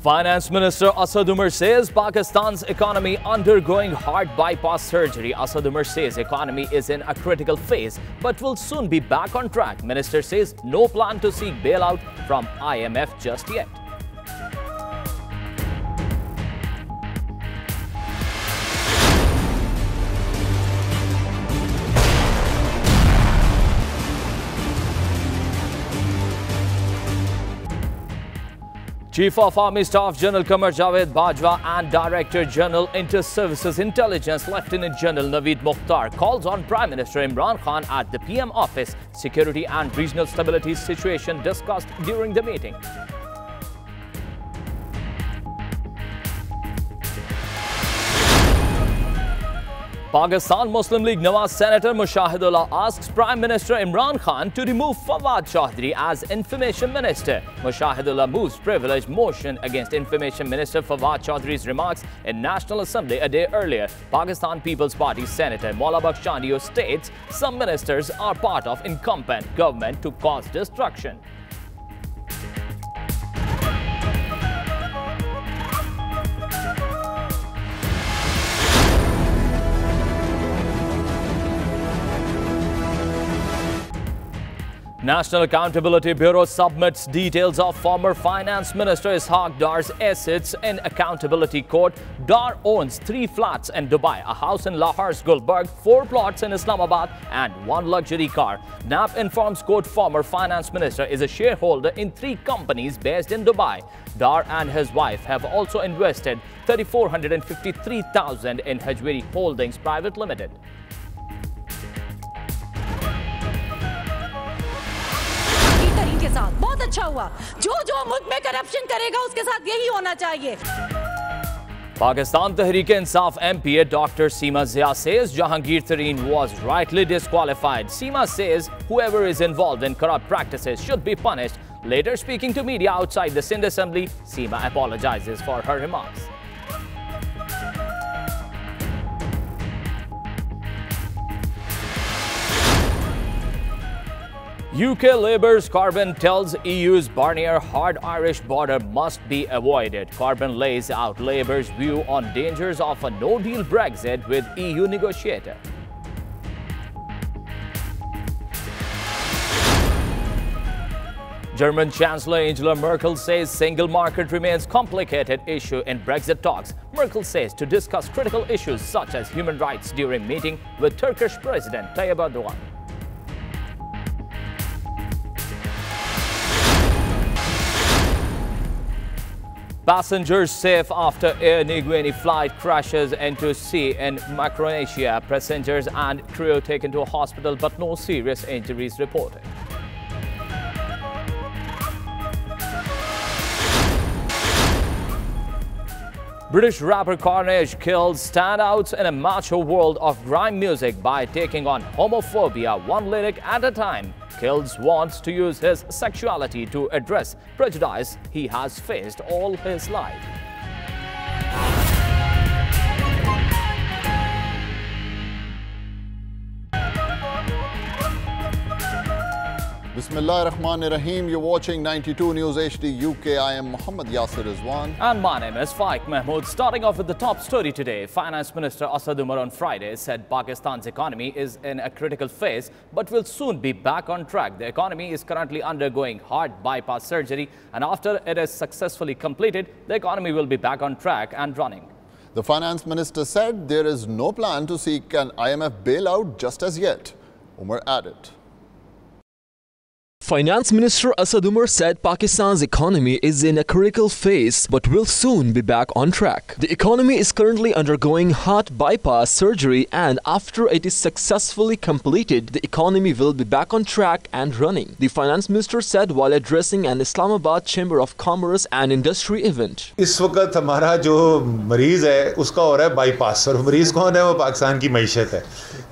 Finance Minister Asad Umar says Pakistan's economy undergoing heart bypass surgery. Asad Umar says economy is in a critical phase but will soon be back on track. Minister says no plan to seek bailout from IMF just yet. Chief of Army Staff General Qamar Javed Bajwa and Director General Inter-Services Intelligence Lieutenant General Naveed Mukhtar calls on Prime Minister Imran Khan at the PM office. Security and regional stability situation discussed during the meeting. Pakistan Muslim League Nawaz Senator Mushahidullah asks Prime Minister Imran Khan to remove Fawad Chaudhry as Information Minister. Mushahidullah moves privilege motion against Information Minister Fawad Chaudhry's remarks in National Assembly a day earlier. Pakistan People's Party Senator Maula Bakhshandio states some ministers are part of incumbent government to cause destruction. National Accountability Bureau submits details of former Finance Minister Ishaq Dar's assets in accountability court. Dar owns 3 flats in Dubai, a house in Lahore's Gulberg, 4 plots in Islamabad and 1 luxury car. NAP informs court former Finance Minister is a shareholder in 3 companies based in Dubai. Dar and his wife have also invested $3,453,000 in Hajwiri Holdings Private Limited. के साथ बहुत अच्छा हुआ जो मुल्क में corruption करेगा उसके साथ यही होना चाहिए. Pakistan Tehreek-e-Insaf MPA Dr. Seema Zia says Jahangir Tareen was rightly disqualified. Seema says whoever is involved in corrupt practices should be punished. Later speaking to media outside the Sindh Assembly, Seema apologizes for her remarks. UK Labour's Corbyn tells EU's Barnier hard Irish border must be avoided. Corbyn lays out Labour's view on dangers of a no-deal Brexit with EU negotiator. German Chancellor Angela Merkel says single market remains complicated issue in Brexit talks. Merkel says to discuss critical issues such as human rights during meeting with Turkish President Tayyip Erdogan. Passengers safe after Air Niugini flight crashes into sea in Micronesia. Passengers and crew taken to a hospital but no serious injuries reported. British rapper Carnage kills standouts in a macho world of grime music by taking on homophobia one lyric at a time. Kills wants to use his sexuality to address prejudice he has faced all his life. Bismillahirrahmanirrahim. You're watching 92 News HDUK. I am Muhammad Yasir Rizwan. And my name is Faik Mahmood. Starting off with the top story today, Finance Minister Asad Umar on Friday said Pakistan's economy is in a critical phase but will soon be back on track. The economy is currently undergoing heart bypass surgery and after it is successfully completed, the economy will be back on track and running. The Finance Minister said there is no plan to seek an IMF bailout just as yet. Umar added. Finance Minister Asad Umar said Pakistan's economy is in a critical phase but will soon be back on track. The economy is currently undergoing heart bypass surgery and after it is successfully completed, the economy will be back on track and running. The Finance Minister said while addressing an Islamabad Chamber of Commerce and Industry event. इस वक्त हमारा जो मरीज है उसका हो रहा है बाईपास और मरीज कौन है वो पाकिस्तान की मईशत है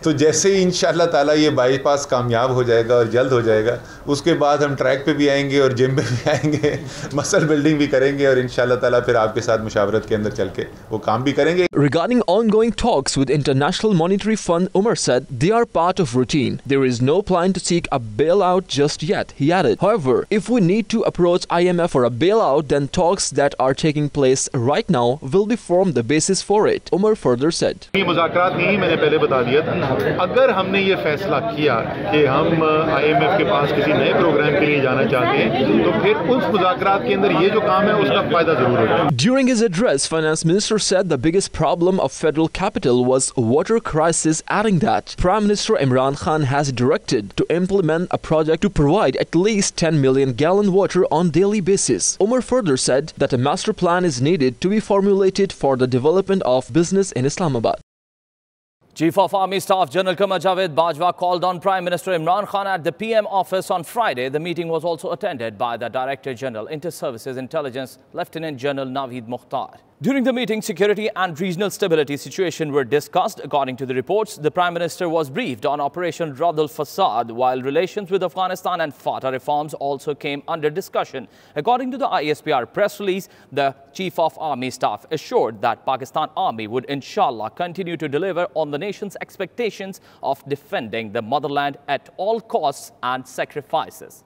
तो जैसे ही इंशाअल्लाह ताला ये बाईपास कामयाब हो जाएगा और जल्द हो जाएगा उसके बाद हम ट्रैक पे भी आएंगे और जिम पे भी आएंगे, मसल बिल्डिंग भी करेंगे और इंशाल्लाह ताला फिर आपके साथ मुशावरत के अंदर चल के वो काम भी करेंगे. Regarding ongoing talks with International Monetary Fund, Umar said they are part of routine. There is no plan to seek a bailout just yet, he added. However, if we need to approach IMF for a bailout, then talks that are taking place right now will be formed the basis for it, Umar further said. ये मुज़ाकरात नहीं, मैंने पहले बता दिया था. अगर हमने ये फैसला किया कि हम IMF के पास किसी नए प्रोग्राम के लिए जाना चाहते हैं, तो फिर उस मुज़ाकरात के अंदर ये जो काम है उसका फायदा जरूर होगा. During his address, Finance Minister said the biggest problem of federal capital was water crisis, adding that Prime Minister Imran Khan has directed to implement a project to provide at least 10 million gallon water on daily basis. Umar further said that a master plan is needed to be formulated for the development of business in Islamabad. Chief of Army Staff General Qamar Javed Bajwa called on Prime Minister Imran Khan at the PM office on Friday. The meeting was also attended by the Director General Inter-Services Intelligence, Lieutenant General Naveed Mukhtar. During the meeting, security and regional stability situation were discussed. According to the reports, the Prime Minister was briefed on Operation Radd al-Fasad, while relations with Afghanistan and Fata reforms also came under discussion. According to the ISPR press release, the Chief of Army Staff assured that Pakistan Army would inshallah continue to deliver on the nation's expectations of defending the motherland at all costs and sacrifices.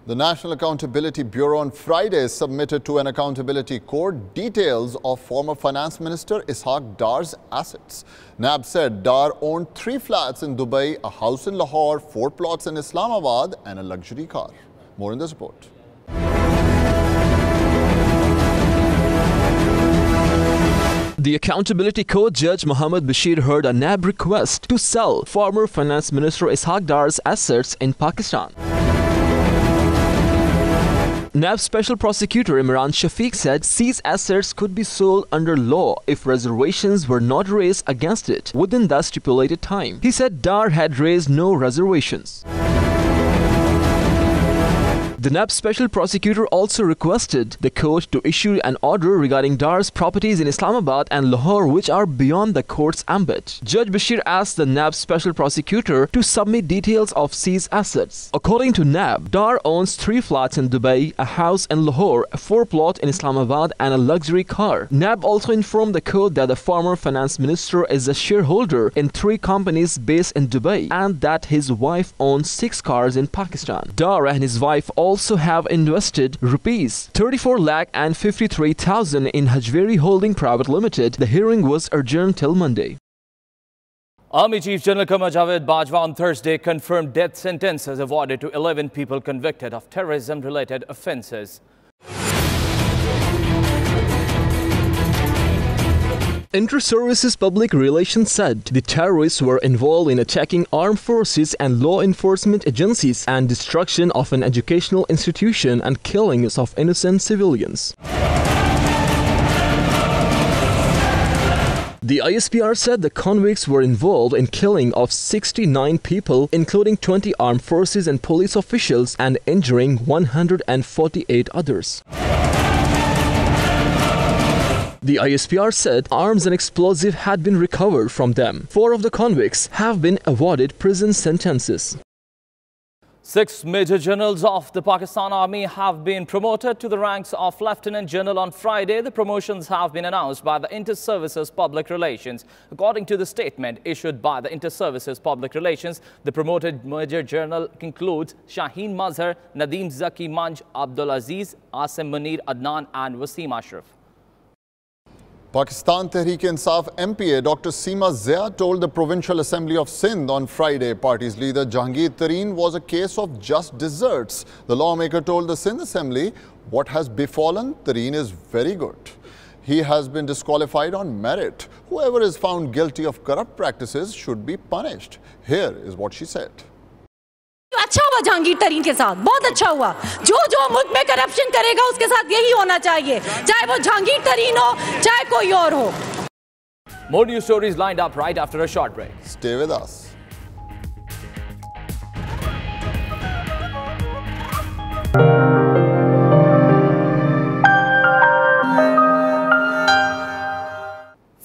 The National Accountability Bureau on Friday submitted to an accountability court details of former Finance Minister Ishaq Dar's assets. NAB said Dar owned 3 flats in Dubai, a house in Lahore, 4 plots in Islamabad and a luxury car. More in this report. The Accountability Court Judge Muhammad Bashir heard a NAB request to sell former Finance Minister Ishaq Dar's assets in Pakistan. NAB Special Prosecutor Imran Shafiq said seized assets could be sold under law if reservations were not raised against it within the stipulated time. He said Dar had raised no reservations. The NAB Special Prosecutor also requested the court to issue an order regarding Dar's properties in Islamabad and Lahore which are beyond the court's ambit. Judge Bashir asked the NAB Special Prosecutor to submit details of seized assets. According to NAB, Dar owns 3 flats in Dubai, a house in Lahore, a 4 plot in Islamabad and a luxury car. NAB also informed the court that the former finance minister is a shareholder in 3 companies based in Dubai and that his wife owns 6 cars in Pakistan. Dar and his wife also have invested rupees 34 lakh and 53,000 in Hajveri Holding Private Limited. The hearing was adjourned till Monday. Army Chief General Qamar Javed Bajwa on Thursday confirmed death sentences awarded to 11 people convicted of terrorism-related offences. Inter-Services Public Relations said the terrorists were involved in attacking armed forces and law enforcement agencies and destruction of an educational institution and killings of innocent civilians. The ISPR said the convicts were involved in killing of 69 people, including 20 armed forces and police officials, and injuring 148 others. The ISPR said arms and explosives had been recovered from them. 4 of the convicts have been awarded prison sentences. 6 major generals of the Pakistan Army have been promoted to the ranks of Lieutenant General on Friday. The promotions have been announced by the Inter-Services Public Relations. According to the statement issued by the Inter-Services Public Relations, the promoted Major General includes Shaheen Mazhar, Nadeem Zaki Manj, Abdul Aziz, Asim Munir Adnan and Wasim Ashraf. Pakistan Tehreek-e-Insaf MPA Dr. Seema Zia told the Provincial Assembly of Sindh on Friday party's leader Jahangir Tareen was a case of just desserts. The lawmaker told the Sindh Assembly what has befallen Tareen is very good. He has been disqualified on merit. Whoever is found guilty of corrupt practices should be punished. Here is what she said. अच्छा हुआ जहांगीर तरीन के साथ, बहुत अच्छा हुआ. जो मुल्क में करप्शन करेगा उसके साथ यही होना चाहिए, चाहे वो जहांगीर तरीन हो चाहे कोई और हो. More news stories lined up right after a short break. Stay with us.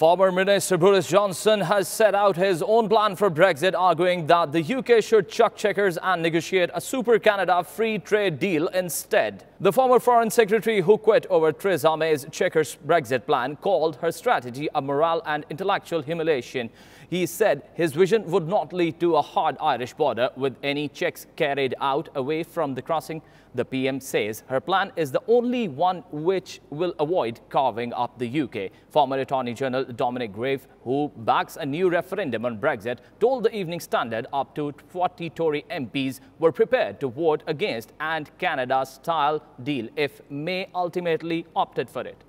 Former Minister Boris Johnson has set out his own plan for Brexit, arguing that the UK should chuck checkers and negotiate a Super Canada free trade deal instead. The former Foreign Secretary, who quit over Theresa May's checkers Brexit plan, called her strategy a moral and intellectual humiliation. He said his vision would not lead to a hard Irish border with any checks carried out away from the crossing. The PM says her plan is the only one which will avoid carving up the UK. Former Attorney General Dominic Raab, who backs a new referendum on Brexit, told the Evening Standard up to 40 Tory MPs were prepared to vote against and Canada-style deal if May ultimately opted for it.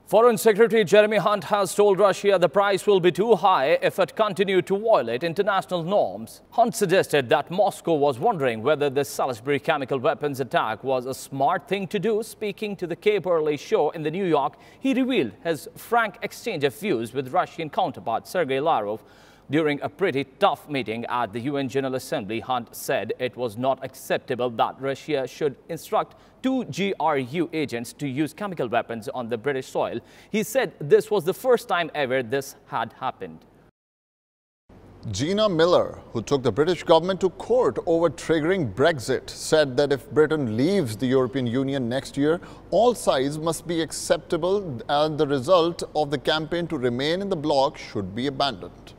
Foreign Secretary Jeremy Hunt has told Russia the price will be too high if it continued to violate international norms. Hunt suggested that Moscow was wondering whether the Salisbury chemical weapons attack was a smart thing to do. Speaking to the Khyber show in New York, he revealed his frank exchange of views with Russian counterpart Sergei Lavrov. During a pretty tough meeting at the UN General Assembly, Hunt said it was not acceptable that Russia should instruct 2 GRU agents to use chemical weapons on the British soil. He said this was the first time ever this had happened. Gina Miller, who took the British government to court over triggering Brexit, said that if Britain leaves the European Union next year, all sides must be acceptable and the result of the campaign to remain in the bloc should be abandoned.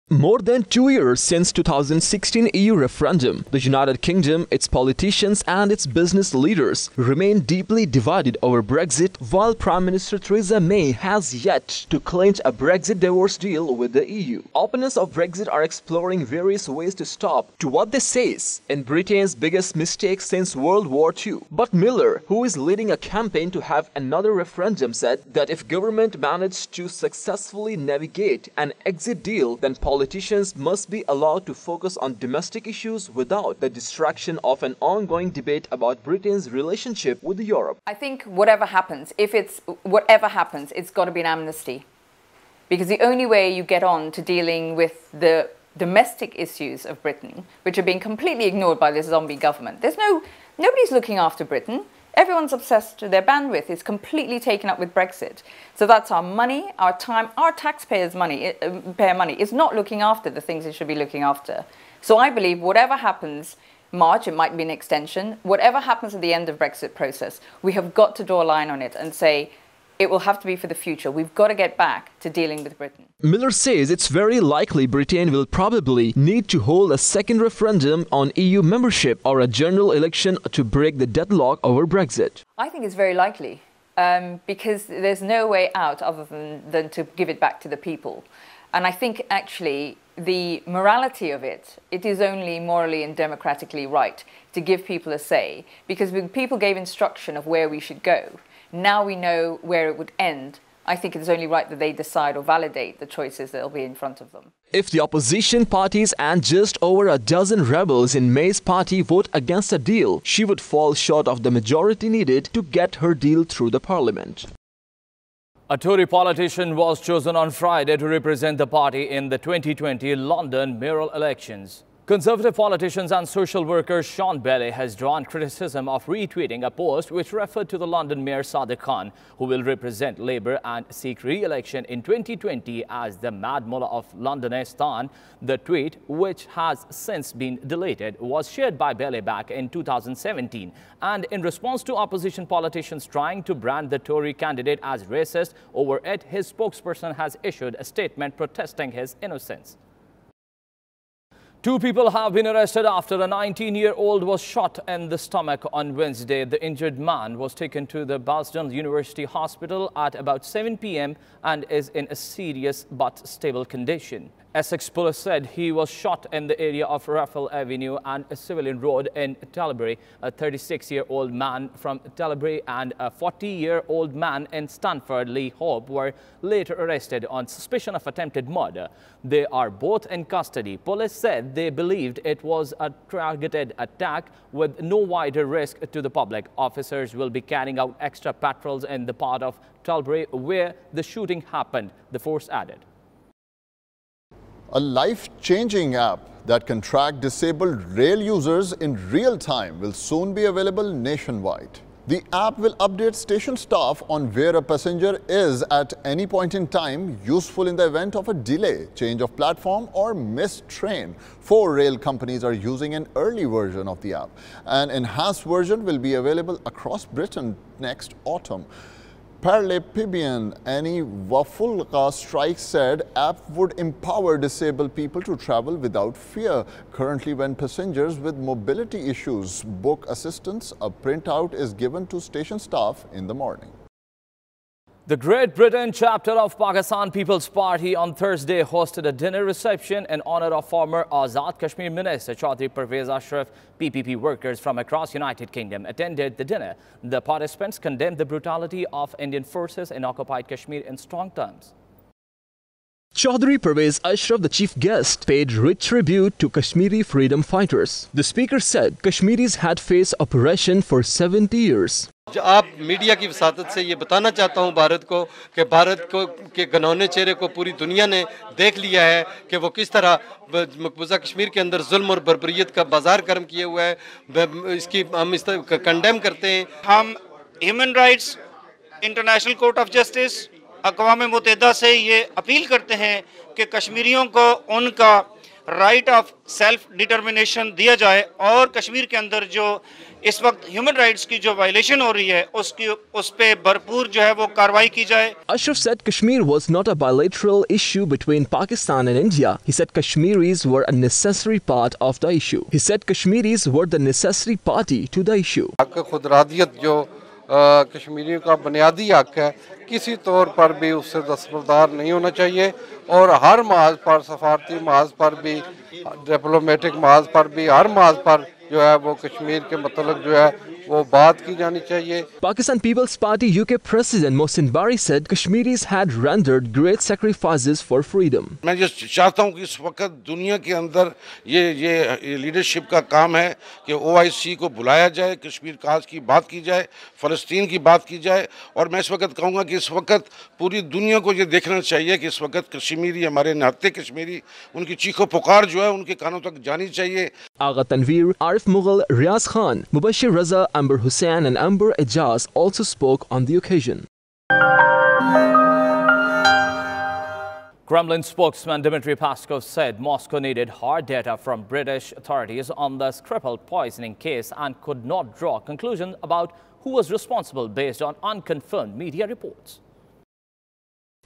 More than 2 years since 2016 EU referendum, the United Kingdom, its politicians and its business leaders remain deeply divided over Brexit, while Prime Minister Theresa May has yet to clinch a Brexit divorce deal with the EU. Opponents of Brexit are exploring various ways to stop to what they say in Britain's biggest mistake since World War II. But Miller, who is leading a campaign to have another referendum, said that if government managed to successfully navigate an exit deal, then politicians must be allowed to focus on domestic issues without the distraction of an ongoing debate about Britain's relationship with Europe. I think whatever happens, it's got to be an amnesty. Because the only way you get on to dealing with the domestic issues of Britain, which are being completely ignored by this zombie government, nobody's looking after Britain. Everyone's obsessed with their bandwidth is completely taken up with Brexit. So that's our money, our time, our taxpayers' money, is not looking after the things it should be looking after. So I believe whatever happens, March, it might be an extension, whatever happens at the end of Brexit process, we have got to draw a line on it and say, it will have to be for the future. We've got to get back to dealing with Britain. Miller says it's very likely Britain will probably need to hold a second referendum on EU membership or a general election to break the deadlock over Brexit. I think it's very likely because there's no way out other than to give it back to the people. And I think actually the morality of it is only morally and democratically right to give people a say, because when people gave instruction of where we should go, now we know where it would end. I think it's only right that they decide or validate the choices that will be in front of them. If the opposition parties and just over a dozen rebels in May's party vote against a deal, she would fall short of the majority needed to get her deal through the parliament. A Tory politician was chosen on Friday to represent the party in the 2020 London mayoral elections. Conservative politicians and social worker Sean Bailey has drawn criticism of retweeting a post which referred to the London Mayor Sadiq Khan, who will represent Labour and seek re-election in 2020 as the Mad Mullah of Londonistan. The tweet, which has since been deleted, was shared by Bailey back in 2017. And in response to opposition politicians trying to brand the Tory candidate as racist over it, his spokesperson has issued a statement protesting his innocence. 2 people have been arrested after a 19-year-old was shot in the stomach on Wednesday. The injured man was taken to the Baluchistan University Hospital at about 7 p.m. and is in a serious but stable condition. Essex police said he was shot in the area of Raffle Avenue and a Civilian Road in Tilbury. A 36-year-old man from Tilbury and a 40-year-old man in Stanford, Lee Hope, were later arrested on suspicion of attempted murder. They are both in custody. Police said they believed it was a targeted attack with no wider risk to the public. Officers will be carrying out extra patrols in the part of Tilbury where the shooting happened, the force added. A life-changing app that can track disabled rail users in real time will soon be available nationwide. The app will update station staff on where a passenger is at any point in time, useful in the event of a delay, change of platform or missed train. 4 rail companies are using an early version of the app. An enhanced version will be available across Britain next autumn. Paralympian Annie Wafulka Strike said app would empower disabled people to travel without fear. Currently, when passengers with mobility issues book assistance, a printout is given to station staff in the morning. The Great Britain chapter of Pakistan People's Party on Thursday hosted a dinner reception in honor of former Azad Kashmir Minister Chaudhry Pervez Ashraf. PPP workers from across United Kingdom attended the dinner. The participants condemned the brutality of Indian forces in occupied Kashmir in strong terms. Chaudhry Pervez Ashraf, the chief guest, paid rich tribute to Kashmiri freedom fighters. The speaker said Kashmiris had faced oppression for 70 years. आप media की वसातत से ये बताना चाहता हूँ भारत को कि भारत को के घनौने चेहरे को पूरी दुनिया ने देख लिया है कि वो किस तरह मकबूजा कश्मीर के अंदर जुल्म और बर्बरियत का बाजार गर्म किए हुआ है। इसकी हम इस तरह कंडेम करते हैं। हम human rights, international court of justice, अक़वाम मुत्तहिदा से ये अपील करते हैं कि कश्मीरियों को उनका राइट ऑफ सेल्फ डिटर्मिनेशन दिया जाए और कश्मीर के अंदर जो इस वक्त ह्यूमन राइट्स की जो वायलेशन हो रही है उस पे भरपूर जो है वो कार्रवाई की जाए। Ashraf said Kashmir was not a bilateral issue between Pakistan and India. He said Kashmiris were a necessary part of the issue. He said Kashmiris were the necessary party to the issue. खुदरादियत जो कश्मीरियों का बुनियादी हक है किसी तौर पर भी उससे दस्तबरदार नहीं होना चाहिए और हर महाज पर, सफारती महाज पर भी, डिप्लोमेटिक महाज पर भी, हर महाज पर जो है वो कश्मीर के मतलब जो है वो बात की जानी चाहिए। Pakistan People's Party UK President Mohsin Bari said Kashmiris had rendered great sacrifices for freedom. मैं ये चाहता हूँ कि इस वक्त दुनिया के अंदर ये लीडरशिप का काम है कि OIC को बुलाया जाए, कश्मीर काज की बात की जाए, फ़लस्तीन की बात की जाए और मैं इस वक्त कहूँगा कि इस वक्त पूरी दुनिया को ये देखना चाहिए कि इस वक्त कश्मीरी, हमारे नाते कश्मीरी, उनकी चीखो पुकार जो है उनके कानों तक जानी चाहिए। Agha Tanveer, Arif Mughal, Riaz Khan, Mubashir Raza, Amber Hussain and Amber Ejaz also spoke on the occasion. Kremlin spokesman Dmitry Peskov said Moscow needed hard data from British authorities on the Skripal poisoning case and could not draw conclusions about who was responsible based on unconfirmed media reports.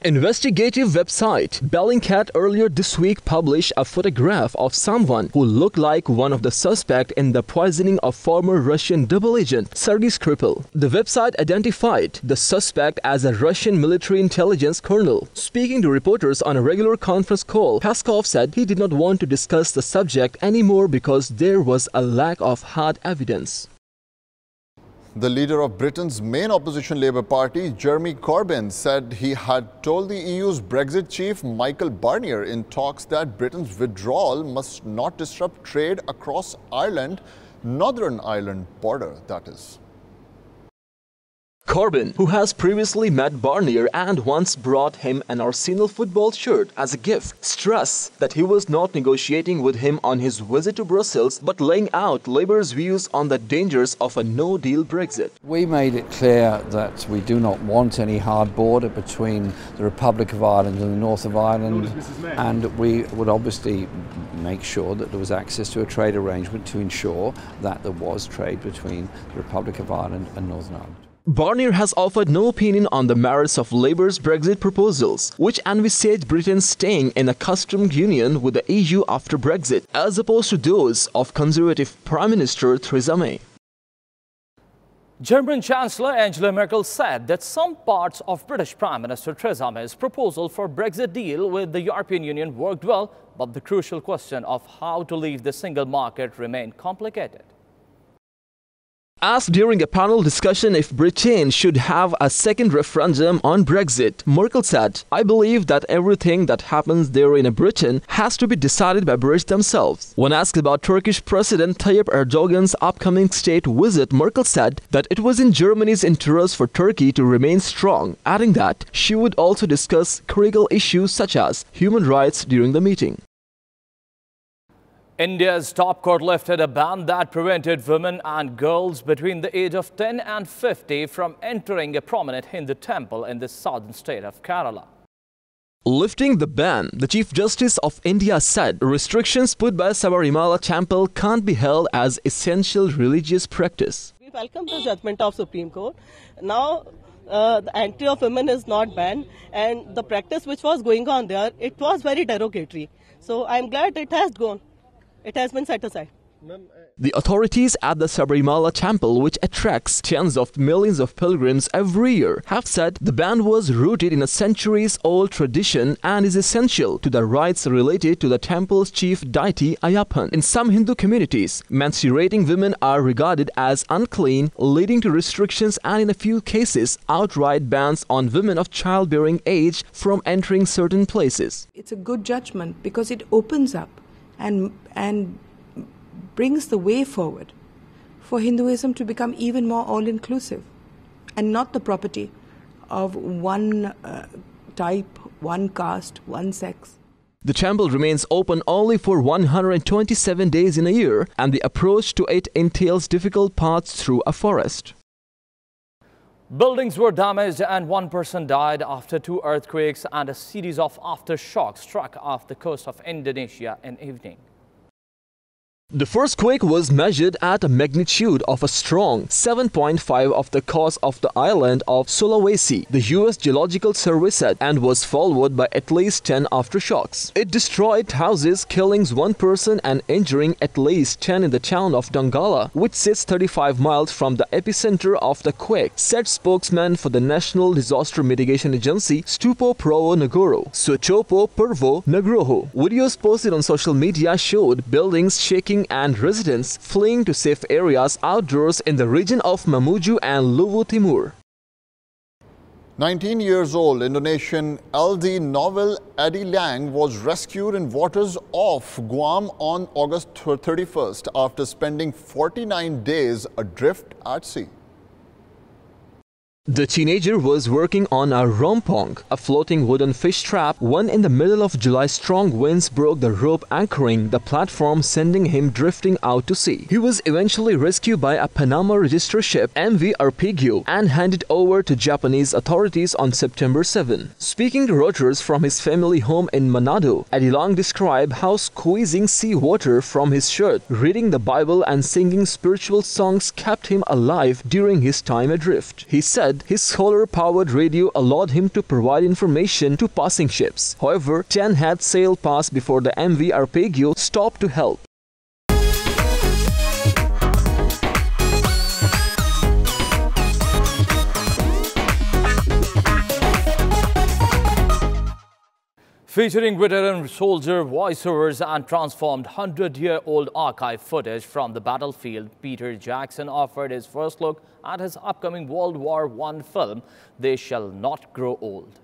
Investigative website Bellingcat earlier this week published a photograph of someone who looked like one of the suspects in the poisoning of former Russian double agent Sergei Skripal. The website identified the suspect as a Russian military intelligence colonel. Speaking to reporters on a regular conference call, Peskov said he did not want to discuss the subject anymore because there was a lack of hard evidence. The leader of Britain's main opposition Labour Party, Jeremy Corbyn, said he had told the EU's Brexit chief Michael Barnier in talks that Britain's withdrawal must not disrupt trade across Ireland, Northern Ireland border, that is. Corbyn, who has previously met Barnier and once brought him an Arsenal football shirt as a gift, stressed that he was not negotiating with him on his visit to Brussels but laying out Labour's views on the dangers of a no-deal Brexit. We made it clear that we do not want any hard border between the Republic of Ireland and the North of Ireland, and we would obviously make sure that there was access to a trade arrangement to ensure that there was trade between the Republic of Ireland and Northern Ireland. Barnier has offered no opinion on the merits of Labour's Brexit proposals, which envisage Britain staying in a customs union with the EU after Brexit, as opposed to those of Conservative Prime Minister Theresa May. German Chancellor Angela Merkel said that some parts of British Prime Minister Theresa May's proposal for Brexit deal with the European Union worked well, but the crucial question of how to leave the single market remained complicated. Asked during a panel discussion if Britain should have a second referendum on Brexit, Merkel said, "I believe that everything that happens there in Britain has to be decided by Brits themselves." When asked about Turkish President Tayyip Erdogan's upcoming state visit, Merkel said that it was in Germany's interest for Turkey to remain strong, adding that she would also discuss critical issues such as human rights during the meeting. India's top court lifted a ban that prevented women and girls between the age of 10 and 50 from entering a prominent Hindu temple in the southern state of Kerala. Lifting the ban, the Chief Justice of India said restrictions put by Sabarimala temple can't be held as essential religious practice. We welcome the judgment of Supreme Court. Now, the entry of women is not banned, and the practice which was going on there, it was very derogatory. So I'm glad it has gone. It has been set aside. The authorities at the Sabarimala temple, which attracts tens of millions of pilgrims every year, have said the ban was rooted in a centuries-old tradition and is essential to the rites related to the temple's chief deity Ayyappan. In some Hindu communities, menstruating women are regarded as unclean, leading to restrictions and in a few cases outright bans on women of childbearing age from entering certain places. It's a good judgment because it opens up and brings the way forward for Hinduism to become even more all-inclusive and not the property of one type, one caste, one sex. The temple remains open only for 127 days in a year, and the approach to it entails difficult paths through a forest. Buildings were damaged and one person died after two earthquakes and a series of aftershocks struck off the coast of Indonesia in evening. The first quake was measured at a magnitude of a strong 7.5 off the coast of the island of Sulawesi, the US Geological Survey said, and was followed by at least 10 aftershocks. It destroyed houses, killing one person and injuring at least 10 in the town of Donggala, which sits 35 miles from the epicenter of the quake, said spokesman for the National Disaster Mitigation Agency, Stupo Provo Nagoro, Sutopo Purvo Nugroho. Videos posted on social media showed buildings shaking and residents fleeing to safe areas outdoors in the region of Mamuju and Luwu Timur. 19 years old Indonesian LD Novel Adi Lang was rescued in waters off Guam on August 31st after spending 49 days adrift at sea. The teenager was working on a rompong, a floating wooden fish trap, when in the middle of July strong winds broke the rope anchoring the platform, sending him drifting out to sea. He was eventually rescued by a Panama register ship MV Arpeggio and handed over to Japanese authorities on September 7. Speaking to Reuters from his family home in Manado, Adi Lang described how squeezing seawater from his shirt, reading the Bible and singing spiritual songs kept him alive during his time adrift. He said his solar-powered radio allowed him to provide information to passing ships. However, 10 had sailed past before the MV Arpeggio stopped to help. Featuring veteran soldier voiceovers and transformed 100-year-old archive footage from the battlefield, Peter Jackson offered his first look at his upcoming World War I film, They Shall Not Grow Old.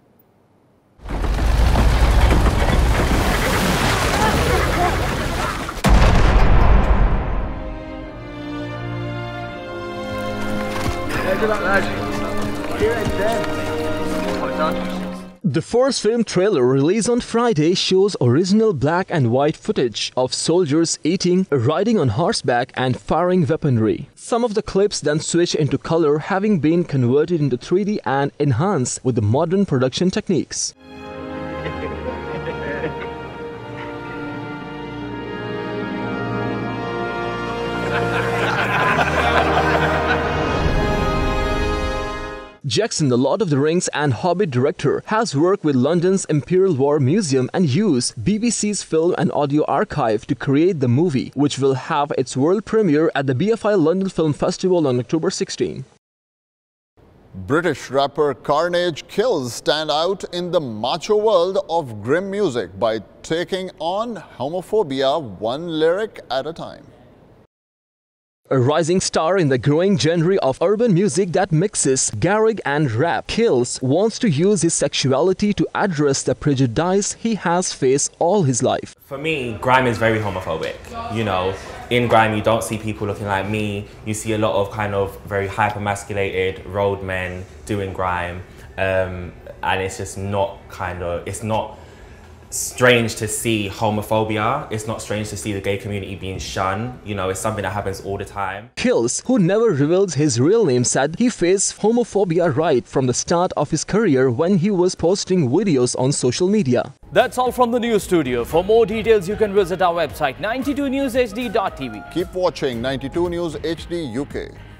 The first film trailer released on Friday shows original black and white footage of soldiers eating, riding on horseback and firing weaponry. Some of the clips then switch into color, having been converted into 3D and enhanced with the modern production techniques. Jackson, the Lord of the Rings and Hobbit director, has worked with London's Imperial War Museum and used BBC's Film and Audio Archive to create the movie, which will have its world premiere at the BFI London Film Festival on October 16. British rapper Carnage Kills stand out in the macho world of grim music by taking on homophobia one lyric at a time. A rising star in the growing genre of urban music that mixes garage and rap, Kills wants to use his sexuality to address the prejudice he has faced all his life. For me, grime is very homophobic. You know, in grime you don't see people looking like me. You see a lot of kind of very hyper-masculated road men doing grime. And it's just not strange to see homophobia. It's not strange to see the gay community being shunned. You know, it's something that happens all the time. Hills, who never revealed his real name, said he faced homophobia right from the start of his career when he was posting videos on social media. That's all from the news studio. For more details, you can visit our website 92NewsHDUK.TV. Keep watching 92 News HD UK.